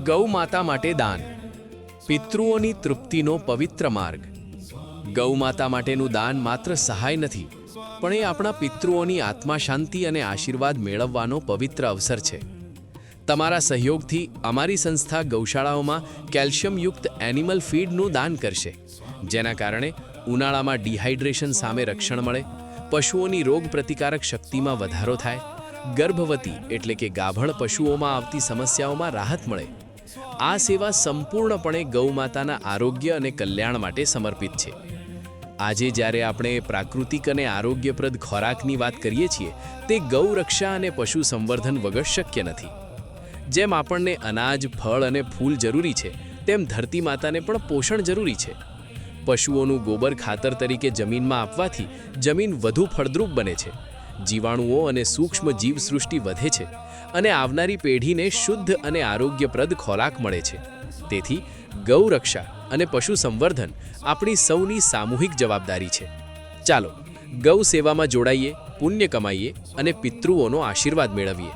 ગૌ માતા માટે દાન, પિતૃઓની તૃપ્તિનો પવિત્ર માર્ગ. ગૌ માતા માટેનું દાન માત્ર સહાય નથી, પણ એ આપણા પિતૃઓની આત્મા શાંતિ અને આશીર્વાદ મેળવવાનો પવિત્ર અવસર છે. તમારા સહયોગથી અમારી સંસ્થા ગૌશાળાઓમાં કેલ્શિયમયુક્ત એનિમલ ફીડનું દાન કરશે, જેના કારણે ઉનાળામાં ડિહાઇડ્રેશન સામે રક્ષણ મળે, પશુઓની રોગપ્રતિકારક શક્તિમાં વધારો થાય, ગર્ભવતી એટલે કે ગાભણ પશુઓમાં આવતી સમસ્યાઓમાં રાહત મળે. આ સેવા સંપૂર્ણપણે ગૌમાતાના આરોગ્ય અને કલ્યાણ માટે સમર્પિત છે. આજે જ્યારે આપણે પ્રાકૃતિક અને આરોગ્યપ્રદ ખોરાકની વાત કરીએ છીએ, તે ગૌરક્ષા અને પશુ સંવર્ધન વગર શક્ય નથી. જેમ આપણને અનાજ, ફળ અને ફૂલ જરૂરી છે, તેમ ધરતી માતાને પણ પોષણ જરૂરી છે. પશુઓનું ગોબર ખાતર તરીકે જમીનમાં આપવાથી જમીન વધુ ફળદ્રુપ બને છે, જીવાણુઓ અને સૂક્ષ્મ જીવસૃષ્ટિ વધે છે અને આવનારી પેઢીને શુદ્ધ અને આરોગ્યપ્રદ ખોરાક મળે છે. તેથી ગૌરક્ષા અને પશુ સંવર્ધન આપણી સૌની સામૂહિક જવાબદારી છે. ચાલો, ગૌ સેવામાં જોડાઈએ, પુણ્ય કમાઈએ અને પિતૃઓનો આશીર્વાદ મેળવીએ.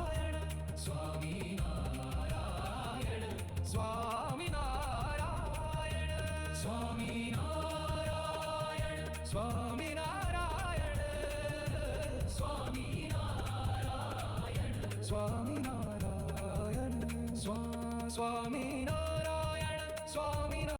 સ્વામિનારાયણ સ્વામિનારાયણ સ્વામિનારાયણ.